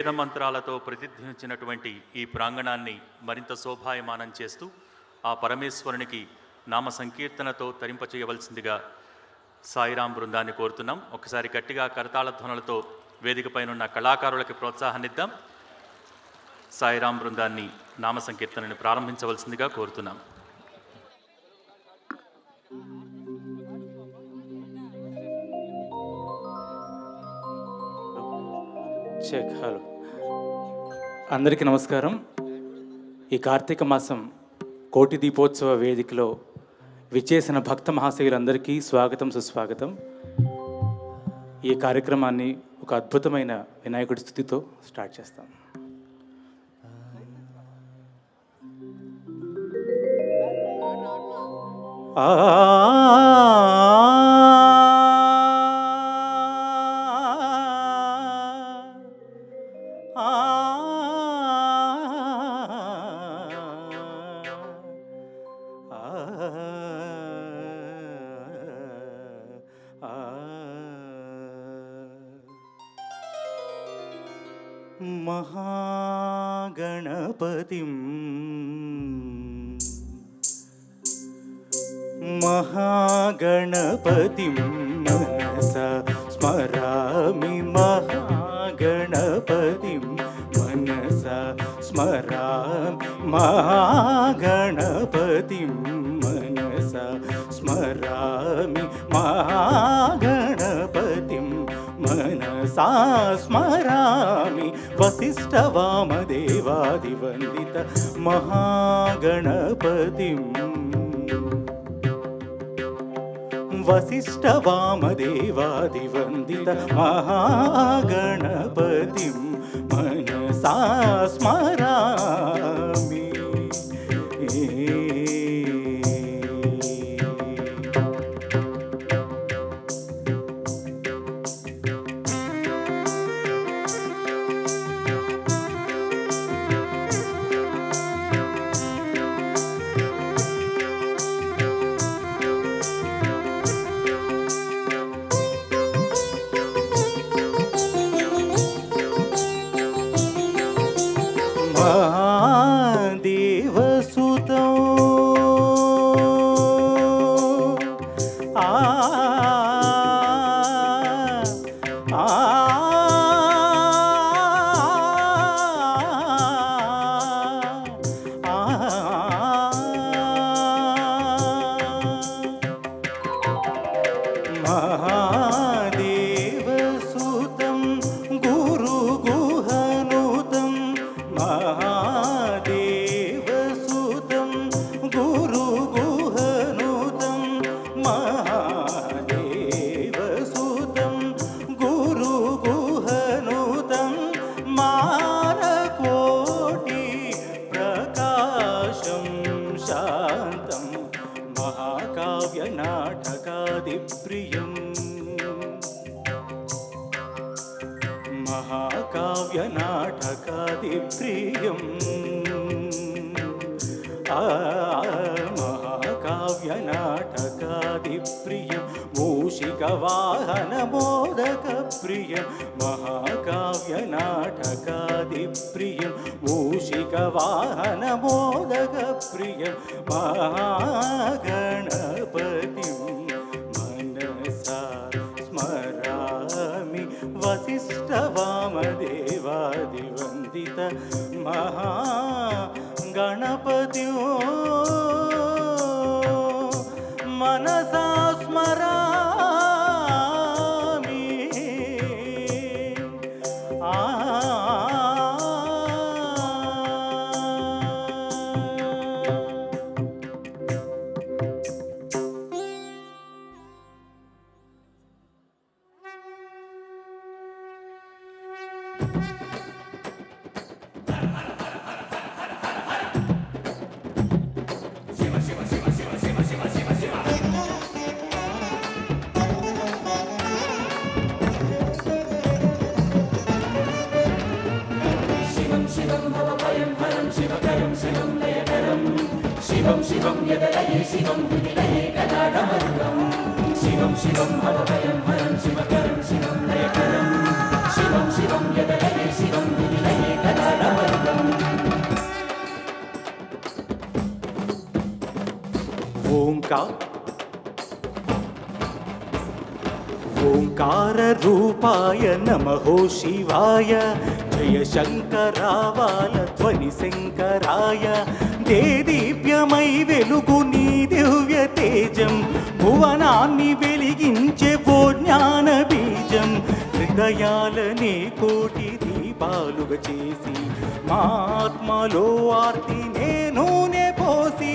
వేద మంత్రాలతో ప్రతిధ్వనించినటువంటి ఈ ప్రాంగణాన్ని మరింత శోభాయమానం చేస్తూ ఆ పరమేశ్వరునికి నామ సంకీర్తనతో తరింపచేయవలసిందిగా సాయిరాం బృందాన్ని కోరుతున్నాం. ఒకసారి గట్టిగా కరతాళ ధ్వనులతో వేదికపైన ఉన్న కళాకారులకి ప్రోత్సాహాన్నిద్దాం. సాయిరాం బృందాన్ని నామ సంకీర్తనని ప్రారంభించవలసిందిగా కోరుతున్నాం. హలో, అందరికీ నమస్కారం. ఈ కార్తీక మాసం కోటి దీపోత్సవ వేదికలో విచ్చేసిన భక్త మహాశయులందరికీ స్వాగతం, సుస్వాగతం. ఈ కార్యక్రమాన్ని ఒక అద్భుతమైన వినాయకుడి స్తుతితో స్టార్ట్ చేస్తాం. మహాగణపతిం మహాగణపతిం మనసా స్మరామి, మహాగణపతిం మనసా స్మరామి, మహాగణపతిం మనసా స్మరామి, మహాగణపతిం మనసా స్మరామి. వసిష్ఠ వామదేవాదివందిత మహాగణపతిం, వసిష్ఠ వామదేవాదివందిత మహాగణపతిం మనసా స్మరామి. దేవసుతం మహాదేవసుతం గురు గుహనుతం, మహాదేవసుతం గురు గుహనుతం, మహాదేవసుతం గురు గుహనుతం, మానకోటి ప్రకాశం శాంతం, మహాకావ్య నాటకాదిప్రియం, మహాకావ్య నాటకాదిప్రియం, మహాకావ్య నాటకాదిప్రియం, మూషిక వాహన మోదక ప్రియం, మహాకావ్య నాటకాదిప్రియం, మూషిక వాహన మోదక ప్రియం, మహాగణపతిం మనసా స్మరామి. వసిష్ఠ వామదేవాదివందిత మహాగణపతిం మనసా స్మరామి. शिवं शिवं यदलये शिवं विलये कदाडमरुगं शिवं शिवं भवभयं हरं शिवकरं शिवं लयकरं शिवं शिवं यदलये शिवं ఓంకారరూపాయ నమః శివాయ జయ శంకరావాల ధ్వని శంకరాయ దేదీప్యమై వెలుగు నీ దివ్య తేజం భువనాన్ని వెలిగించే ఓ జ్ఞాన బీజం హృదయాలనే కోటి దీపాలుగా చేసి మా ఆత్మలో ఆర్తి నేనూనే పోసి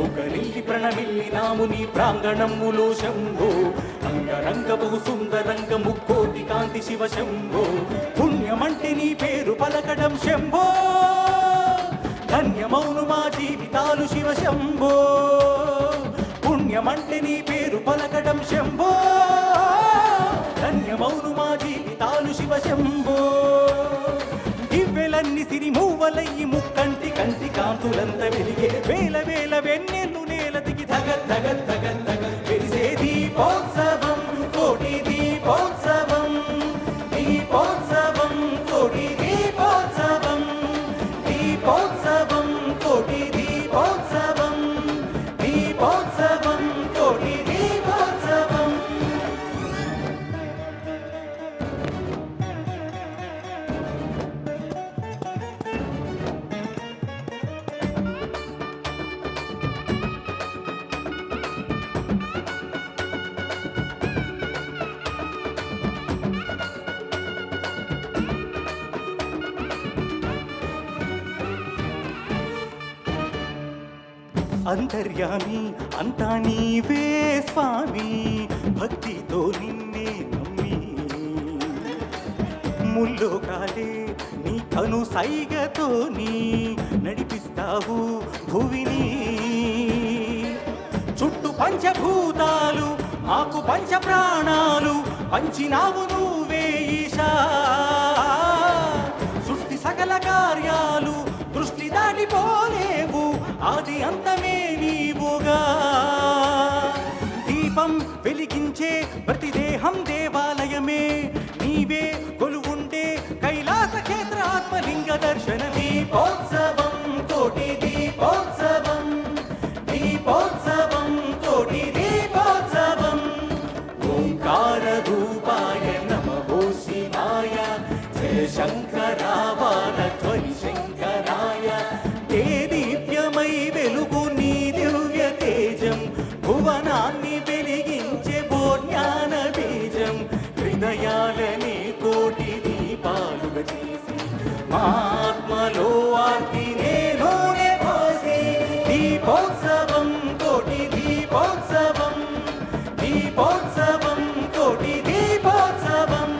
ఒకరిల్లి ప్రణమిల్లినాము నీ ప్రాంగణములో శంభో అంగరంగ బహు సుందరంగ ముక్కోటి కాంతి శివ శంభో పుణ్యమంటే నీ పేరు పలకడం శంభో ధన్యమౌను మా జీవితాలు శివ శంభో పుణ్యమంటే నీ పేరు పలకడం శంభో ధన్యమౌను మా జీవితాలు శివ శంభో దివ్వెలన్ని సిరి మూవలయ్యి ముక్కంటి కంటి కాంతులంత వెలిగే వేల వేల వెన్నెల్లు నేల దిగి ధగ ధగ ధగ ధగ వెలిసే దీపోత్సవం కోటి దీపోత్సవం దీపోత్సవం కోటి దీపోత్సవం దీపోత్సవం కోటి దీపోత్సవం దీపోత్సవం కోటి దీపోత్సవం. అంతర్యామి అంతా నీవే స్వామి భక్తితో నిన్నే నమ్మి ముల్లోకాలే నీ కను సైగతో నీ నడిపిస్తావు భువిని చుట్టూ పంచభూతాలు మాకు పంచ ప్రాణాలు పంచినావు నువ్వే ఈశా సృష్టి సకల కార్యాలు దృష్టి దాటిపోలేవు ఆది అంతమే నీవుగా దీపం వెలిగించే ప్రతి దేహం దేవాలయమే నీవే కొలువుండే కైలాస క్షేత్ర ఆత్మలింగ దర్శన దీపోత్సవం కోటి దీపోత్సవం దీపోత్సవం కోటి దీపోత్సవం ఓంకార రూపాయ నమః శివాయ జయ శంకరావాల ధ్వని శంకరాయ దేదీప్యమై వెలుగు నీ దివ్య తేజం భువనాన్ని వెలిగించే ఓ జ్ఞాన బీజం హృదయాలని కోటి దీపాలుగా చేసి మా ఆత్మలో ఆర్తి నేనూనే పోసి దీపోత్సవం కోటి దీపోత్సవం దీపోత్సవం కోటి దీపోత్సవం.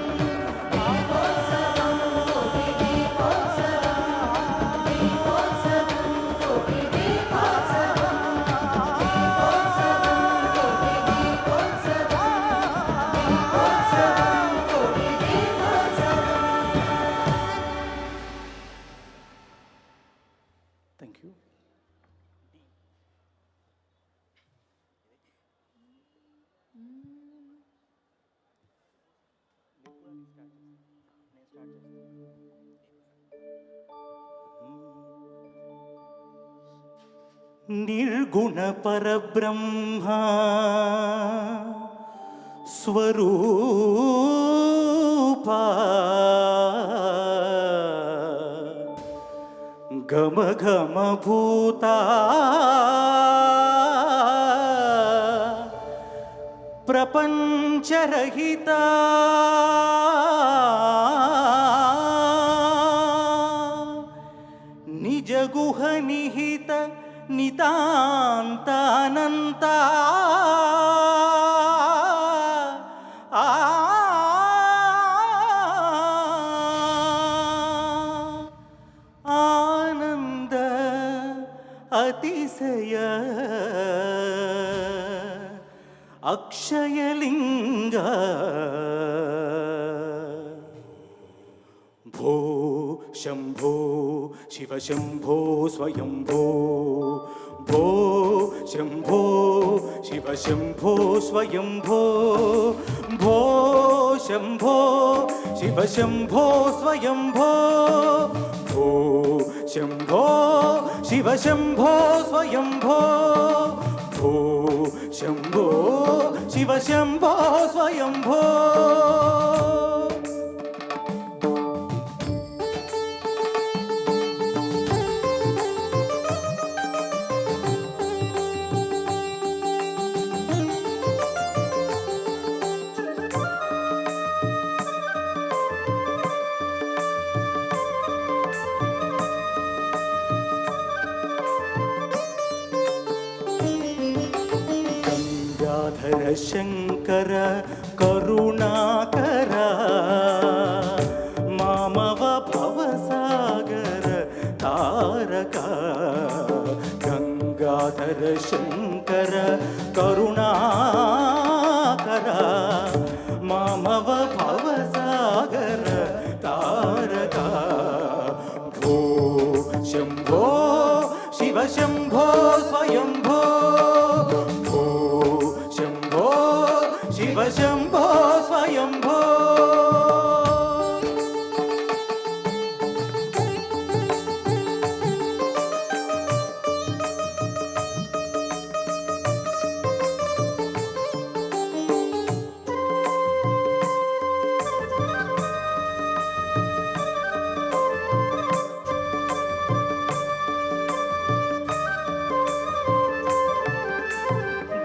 Thank you. నిర్గుణ పరబ్రహ్మ స్వరూపా ఘమ ఘమ భూతా ప్రపంచరహిత నిజ గుహ నిహిత నితాంతానంత ఆనంద అతిశయ అక్షయలింగ భో శంభో శివ శంభో స్వయంభో భో శంభో శివ శంభో స్వయంభో భో శంభో శివ శంభో స్వయంభో భో శంభో శివ శంభో స్వయంభో భో శంభో శివ శంభో స్వయంభో. గంగాధర శంకర కరుణాకర మామవ భవసాగర తారక. గంగాధర శంకర కరుణాకర మామవ భవసాగర తారక. భో శంభో శివ శంభో స్వయంభో. భో శంభో శివ శంభో స్వయంభో.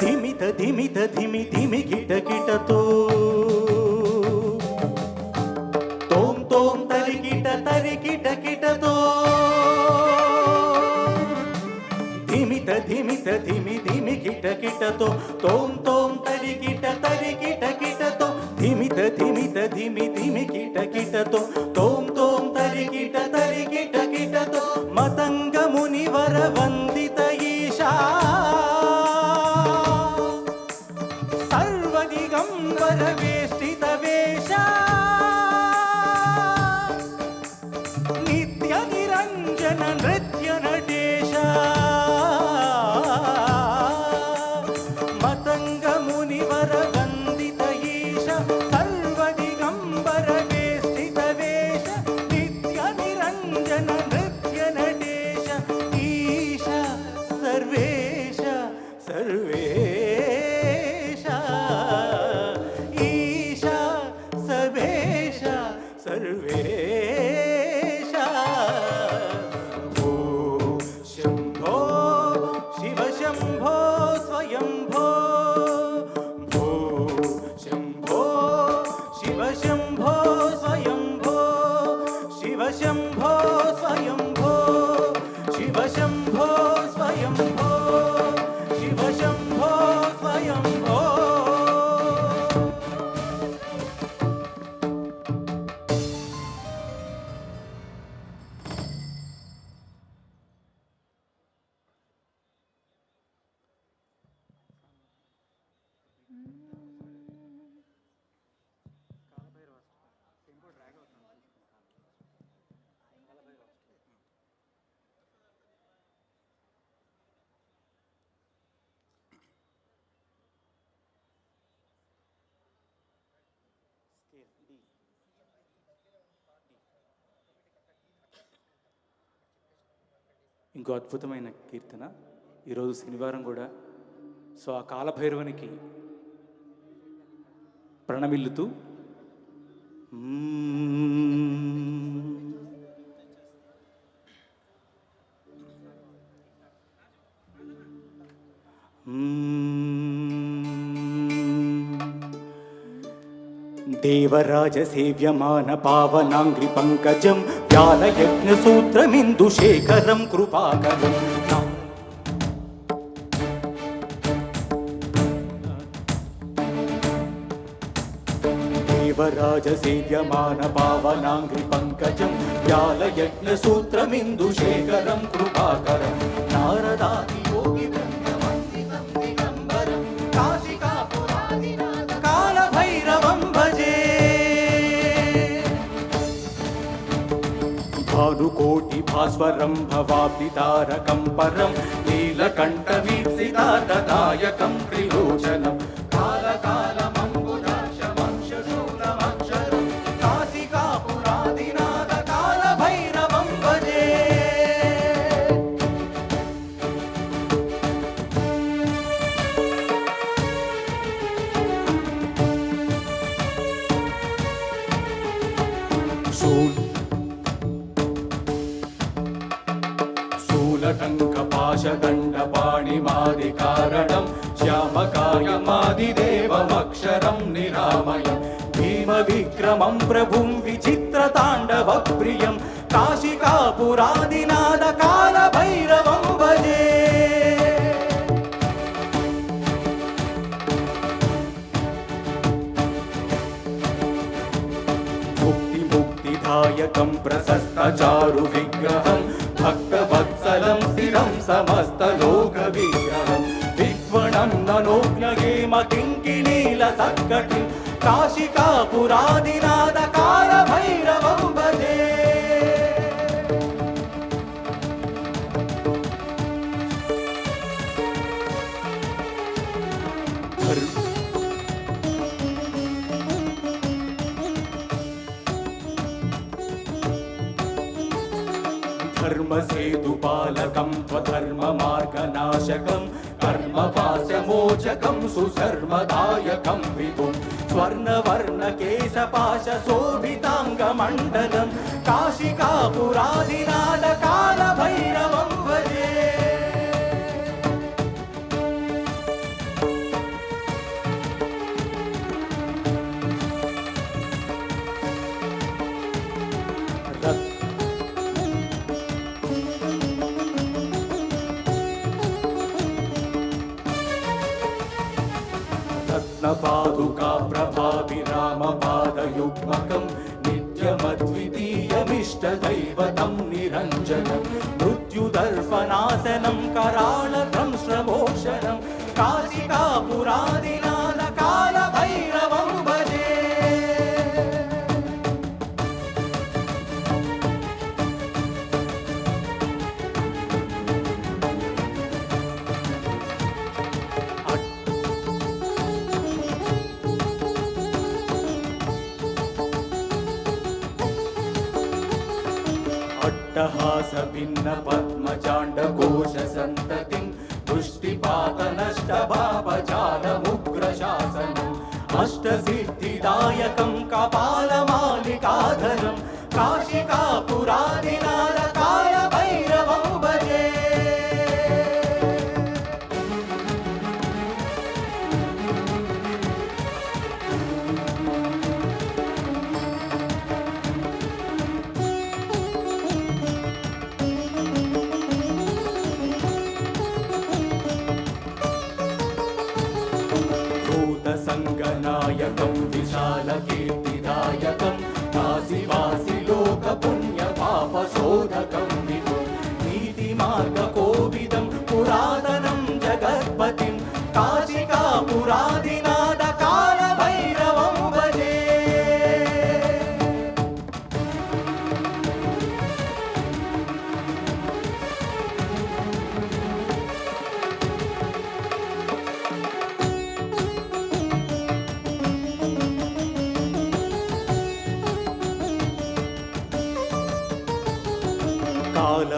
ధిమిత ధిమిత ధిమి ధిమి కిట కిటతో తోం తోం తరికిట తరికిట కిటతో. ధిమిత ధిమిత ధిమి ధిమి కిట కిటతో తోం తోం తరికిట తరికిట కిటతో. ధిమిత ధిమిత ధిమి ధిమి కిట కిటతో తోం తోం తరికిట తరికిట కిటతో. మతంగ మునివర వందిత ఈశా సర్వదిగంబర వేష్టిత వేష. నిత్య నిరంజన నృత్య నటేశ. మతంగ మునివర వందిత ఈశ సర్వదిగంబర వేష్టిత వేష. నిత్య నిరంజన నృత్య నటేశ. ఈశ సర్వేశ సర్వేశ. ఈశ సర్వేశ సర్వేశ. భో శంభో శివ శంభో స్వయంభో. భో శంభో శివ శంభో స్వయంభో. శివ శంభో స్వయంభో. శివ శంభో స్వయంభో. శివ శంభో స్వయంభో. ఇంకో అద్భుతమైన కీర్తన ఈరోజు శనివారం కూడా. సో ఆ కాలభైరవునికి ప్రణమిల్లుతూ దేవరాజ సేవ్యమాన పావనాంగ్రి పంకజం వ్యాలయజ్ఞ సూత్రమిందు శేఖరం కృపాకరం. దేవరాజ సేవ్యమాన పావనాంగ్రి పంకజం వ్యాలయజ్ఞ సూత్రమిందు శేఖరం కృపాకరం. నారదాది యోగి బ్రహ్మవందితం దిగంబరం కాశికాపురాదినాథ కాలభైరవం భజే. భానుకోటి భాస్వరం భవాబ్ది తారకం పరం నీలకంఠ వీప్సితార్థదాయకం త్రిలోచనం. కాలకాలమంబుజాక్షమంశూలమక్షరం కాశికాపురాదినాథ కాలభైరవం భజే. मूलटङ्कपाशदण्डपाणिमादिकारणं श्यामकायमादिदेवमक्षरं निरामयं भीमविक्रमं प्रभुं विचित्रताण्डवप्रियं काशिकापुरादिनादकालभैरवं भजे। मुक्तिदायकं प्रशस्तचारु विग्रहं भक्तवत्सलं स्थिरं समस्तलोकविग्रहं विद्वणं ननोज्ञगेम किङ्किणीलसत्कटिं काशिकापुरादिनादकालभैरवं भजे। धर्मसेतुपालकं त्वधर्ममार्गनाशकं कर्मपाशमोचकं सुशर्मदायकं विभुं स्वर्णवर्णकेशपाशशोभिताङ्गमण्डलं काशिकापुरादिनादकालभैरवं भजे। रत्नपादुका प्रभाविरामपादयुग्मकं नित्यमद्वितीयमिष्टदैवतं निरञ्जनं मृत्युदर्पणासनं कराळदंश्रमोषणं काशिकापुरादिनादकालभैरवं भजे। अट्टहासभिन्नपद्मचाण्डकोशसन्ततिं दृष्टिपातनष्टभावजालमुग्रशासनम् अष्टसिद्धिदायकं कपालमालिकाधरं काशिकापुरादिनादकालभैरवं भजे। संगनायकं विशालकीर्तिदायकं काशीवासि लोकपुण्यपापशोधकं विभुं नीतिमार्गकोविदं पुरातनं जगत्पतिं काशिकापुरादिनादकालभैरवं भजे।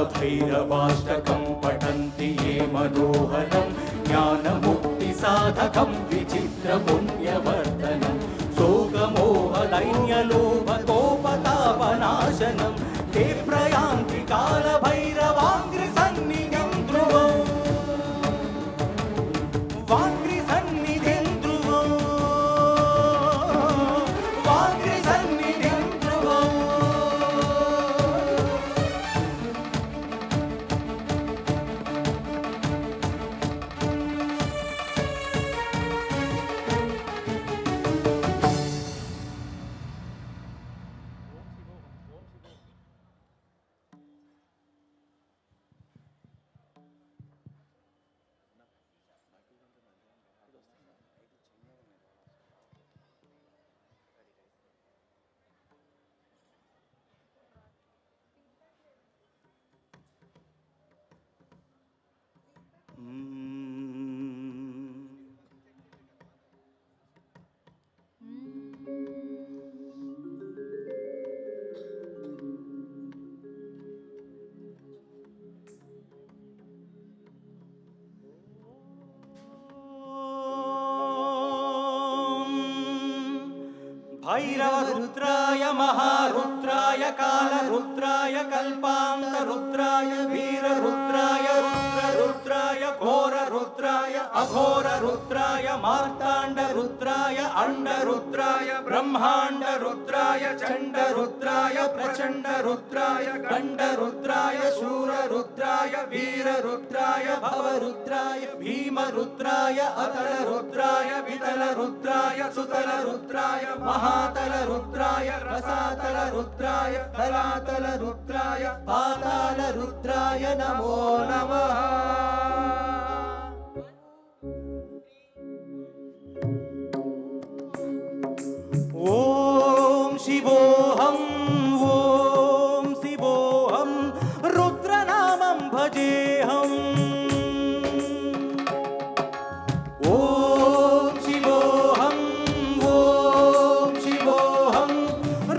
कालभैरवाष्टकं पठन्ति ये मनोहरं ज्ञानमुक्तिसाधकं विचित्रपुण्यवर्धनं शोकमोहदैन्यलोभकोपतापनाशनं ते प्रयान्ति कालभैरवाङ्घ्रिसन्निधिं ध्रुवम् वाङ्घ्रिसन्निधिं ध्रुवम् वाङ्घ्रिसन्निधिं ध्रुवम्। भैरवरुद्राय महारुद्राय कालरुद्राय कल्पान्तरुद्राय वीररुद्राय अघोर रुद्राय मार्ताण्ड रुद्राय अंड रुद्राय ब्रह्मांड रुद्राय चंड रुद्राय प्रचंड रुद्राय गंड रुद्राय शूर रुद्राय वीर रुद्राय भव रुद्राय भीम रुद्राय अतल रुद्राय वितल रुद्राय सुतल रुद्राय महातल रुद्राय रसातल रुद्राय तलातल रुद्राय पाताल रुद्राय नमो नमः। ओम शिवोऽहं ओम शिवोऽहं रुद्रनामं भजेऽहम्। ओम शिवोऽहं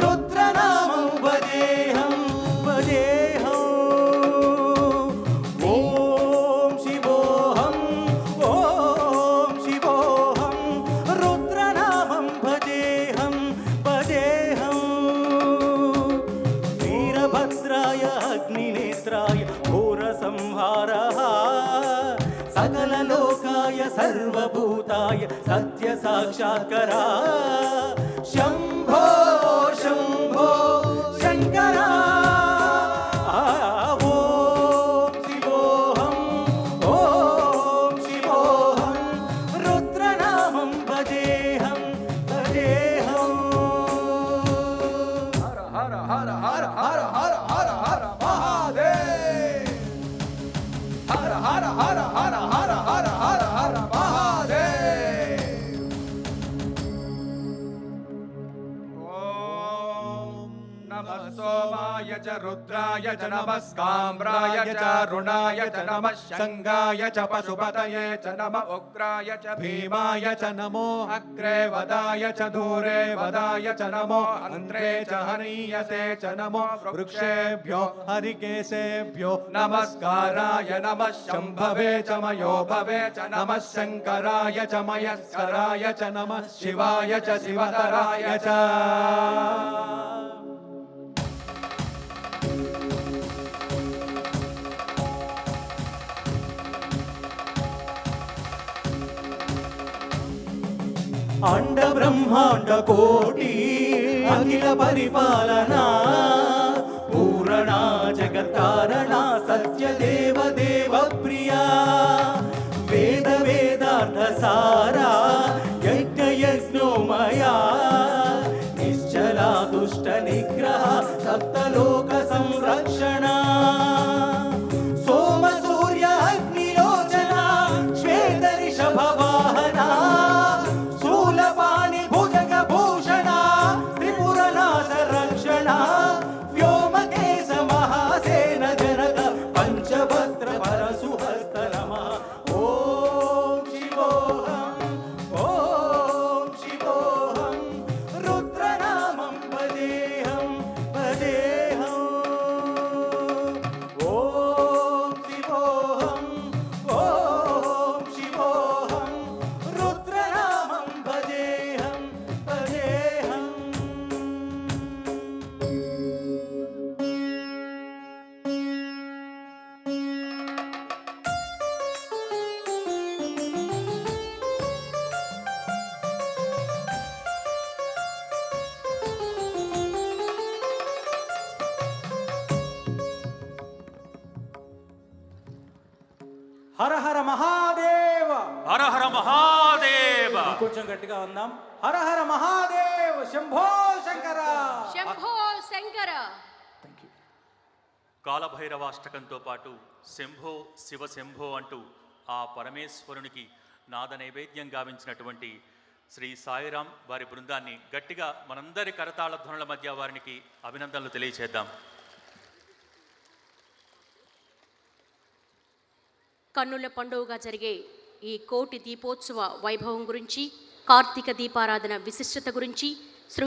रुद्रनामं भजेऽहं भजेऽहम्। ओम शिवोऽहं रुद्रनामं भजेऽहं भजेऽहं। वीरभद्राय अग्निनेत्राय घोरसंहारः सकललोकाय सर्वभूताय सत्यसाक्षात्करा शंभो शंभो शंकरा। ओम शिवोऽहं रुद्रनामं भजेऽहं भजेऽहं। हर हर हर हर हर हर हर हर महादेव। हर हर हर हर हर हर हर हर महादेव। ओम नमः सोमाय च रुद्राय च नमः स्काम्राय च रुणाय च नमः शंगाय च पशुपतये च नमः उग्राय च भीमाय च नमो अग्रे वदाय च दूरे वदाय च नमो अन्त्रे च हनीयसे च नमो वृक्षेभ्यो हरिकेशेभ्यो नमस्काराय नमः शंभवे च मयोभवे च नमः शंकराय च मयस्कराय च नमः शिवाय च शिवतराय च। अंड ब्रह्मांड कोटि अखिल परिपालना पूरणा जगत्कारणा सत्य देव देव प्रिया वेद वेदार्थ सारा यज्ञ यज्ञोमया निश्चला दुष्ट निग्रह सप्तलोक संरक्षणा सोम सूर्य अग्निलोचना श्वेत ऋषभ वाहना शूलपाणि भुजग भूषणा त्रिपुरनाश रक्षणा व्योमकेश महासेन जनक पंचभद्र परशुहस्त नमः। ओम शिवोऽहं रुद्रनामं भजेऽहं भजेऽहम्। ओम शिवोऽहं रुद्रनामं भजेऽहं भजेऽहम्। హర హర మహాదేవ హర హర మహాదేవ. కొంచెం గట్టిగా ఉందాం. హర హర మహాదేవ శంభో శంకర శంభో శంకర. కాలభైరవాష్టకంతో పాటు శంభో శివ శంభో అంటూ ఆ పరమేశ్వరునికి నాద నైవేద్యం గావించినటువంటి శ్రీ సాయిరాం వారి బృందాన్ని గట్టిగా మనందరి కరతాళ ధ్వనుల మధ్య వారికి అభినందనలు తెలియచేద్దాం. కన్నుల పండుగగా జరిగే ఈ కోటి దీపోత్సవ వైభవం గురించి, కార్తీక దీపారాధన విశిష్టత గురించి